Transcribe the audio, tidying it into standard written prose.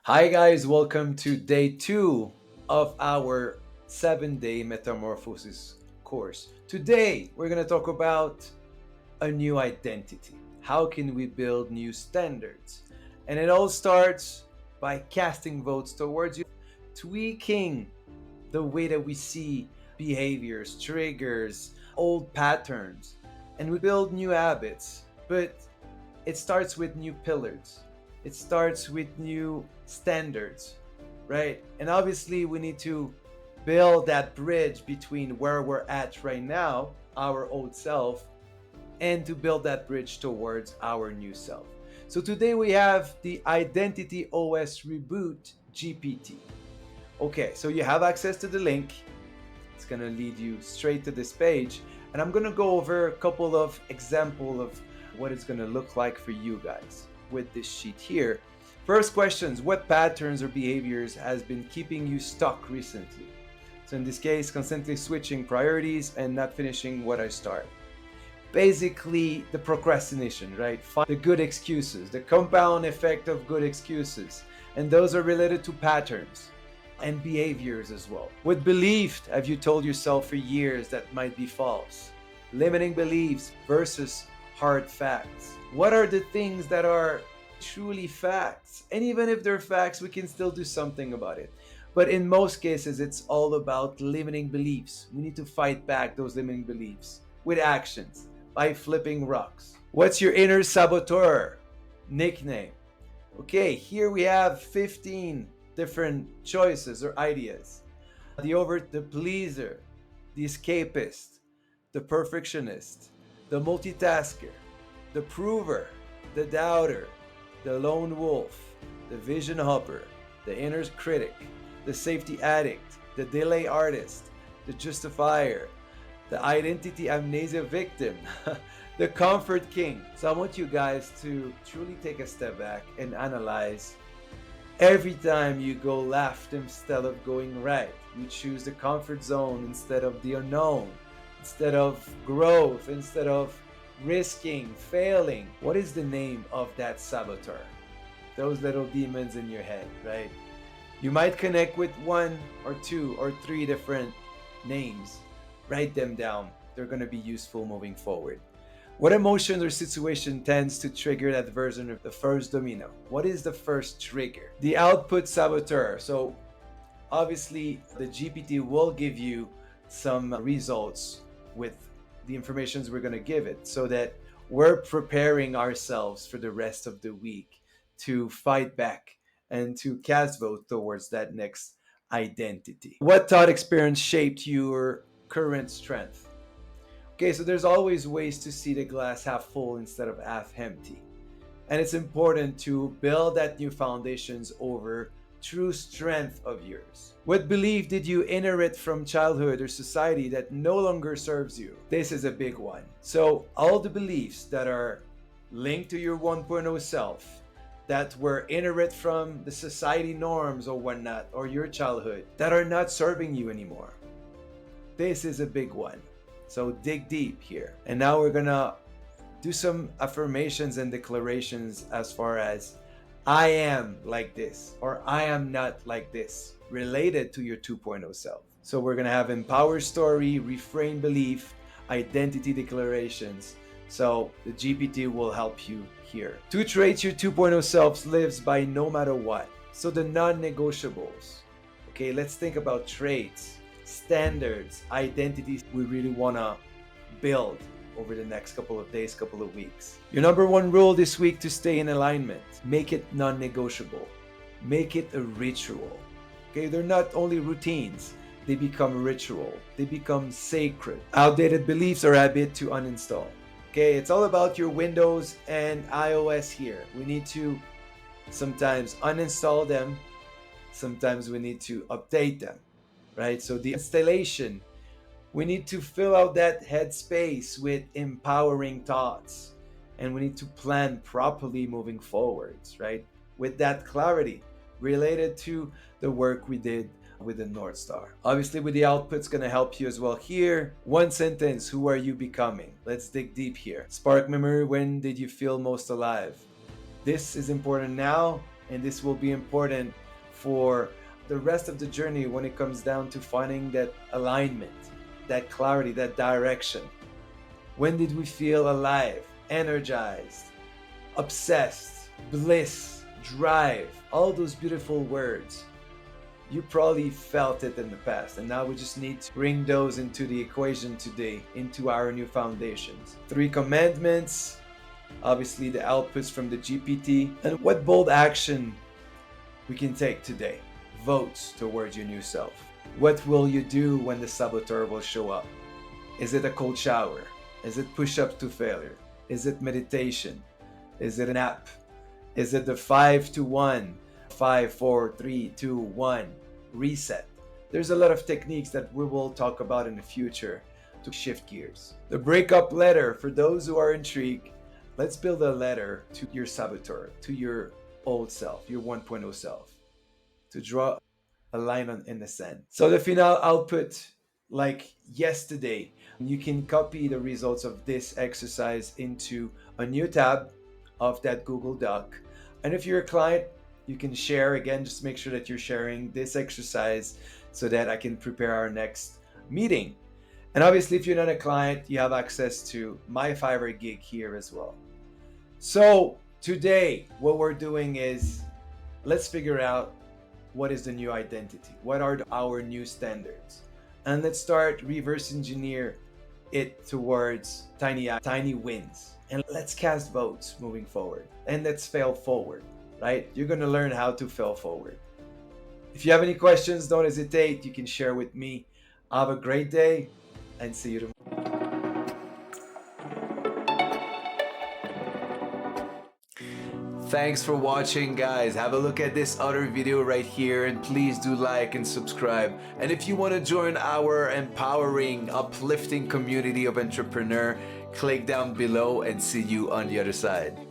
Hi, guys, welcome to day 2 of our 7-day Metamorphosis course. Today, we're going to talk about a new identity. How can we build new standards? And it all starts by casting votes towards you, tweaking the way that we see behaviors, triggers, old patterns, and we build new habits. But it starts with new pillars. It starts with new standards, right? And obviously, we need to build that bridge between where we're at right now, our old self, and to build that bridge towards our new self. So today we have the Identity OS Reboot GPT. Okay, so you have access to the link. It's going to lead you straight to this page. And I'm going to go over a couple of examples of what it's going to look like for you guys with this sheet here. First questions: what patterns or behaviors has been keeping you stuck recently? So in this case, constantly switching priorities and not finishing what I start. Basically, the procrastination, right? Find the good excuses, the compound effect of good excuses. And those are related to patterns and behaviors as well. What belief have you told yourself for years that might be false? Limiting beliefs versus hard facts. What are the things that are truly facts? And even if they're facts, we can still do something about it. But in most cases, it's all about limiting beliefs. We need to fight back those limiting beliefs with actions by flipping rocks. What's your inner saboteur nickname? Okay, here we have 15 different choices or ideas. The pleaser, the escapist, the perfectionist, the multitasker, the prover, the doubter, the lone wolf, the vision hopper, the inner critic, the safety addict, the delay artist, the justifier, the identity amnesia victim, the comfort king. So I want you guys to truly take a step back and analyze. Every time you go left instead of going right, you choose the comfort zone instead of the unknown, instead of growth, instead of risking, failing. What is the name of that saboteur? Those little demons in your head, right? You might connect with one or two or three different names. Write them down. They're going to be useful moving forward. What emotion or situation tends to trigger that version of the first domino? What is the first trigger? The output saboteur. So obviously the GPT will give you some results with the informations we're going to give it so that we're preparing ourselves for the rest of the week to fight back and to cast vote towards that next identity. What thought experience shaped your current strength? Okay, so there's always ways to see the glass half full instead of half empty. And it's important to build that new foundations over true strength of yours. What belief did you inherit from childhood or society that no longer serves you? This is a big one. So all the beliefs that are linked to your 1.0 self, that were inherent from the society norms or whatnot, or your childhood, that are not serving you anymore. This is a big one. So dig deep here. And now we're gonna do some affirmations and declarations as far as I am like this or I am not like this related to your 2.0 self. So we're gonna have empower story, reframe belief, identity declarations. So the GPT will help you here. 2 traits your 2.0 self lives by no matter what. So the non-negotiables. Okay, let's think about traits, standards, identities we really want to build over the next couple of days, couple of weeks. Your number one rule this week to stay in alignment: make it non-negotiable. Make it a ritual. Okay, they're not only routines, they become ritual. They become sacred. Outdated beliefs are habit to uninstall. Okay, it's all about your Windows and iOS here. We need to sometimes uninstall them. Sometimes we need to update them, right? So the installation, we need to fill out that headspace with empowering thoughts, and we need to plan properly moving forwards, right? With that clarity related to the work we did with the North Star. Obviously, with the output's gonna help you as well here. One sentence: who are you becoming? Let's dig deep here. Spark memory: when did you feel most alive? This is important now And this will be important for the rest of the journey when it comes down to finding that alignment, that clarity, that direction. When did we feel alive, energized, obsessed, bliss, drive, all those beautiful words? You probably felt it in the past, and now we just need to bring those into the equation today, into our new foundations. 3 commandments, obviously the outputs from the GPT, and what bold action we can take today. Votes towards your new self. What will you do when the saboteur will show up? Is it a cold shower? Is it push-ups to failure? Is it meditation? Is it an app? Is it the 5 to 1? 5, 4, 3, 2, 1, reset. There's a lot of techniques that we will talk about in the future to shift gears. The breakup letter, for those who are intrigued, let's build a letter to your saboteur, to your old self, your 1.0 self, to draw a line in the sand. So the final output, like yesterday, you can copy the results of this exercise into a new tab of that Google Doc. And if you're a client, you can share. Again, just make sure that you're sharing this exercise so that I can prepare our next meeting. And obviously, if you're not a client, you have access to my Fiverr gig here as well. So today, what we're doing is, let's figure out what is the new identity. What are our new standards? And let's start reverse engineer it towards tiny wins. And let's cast votes moving forward. And let's fail forward, right? You're going to learn how to fail forward. If you have any questions, don't hesitate. You can share with me. Have a great day and see you tomorrow. Thanks for watching, guys. Have a look at this other video right here, and please do like and subscribe. And if you want to join our empowering, uplifting community of entrepreneur, click down below and see you on the other side.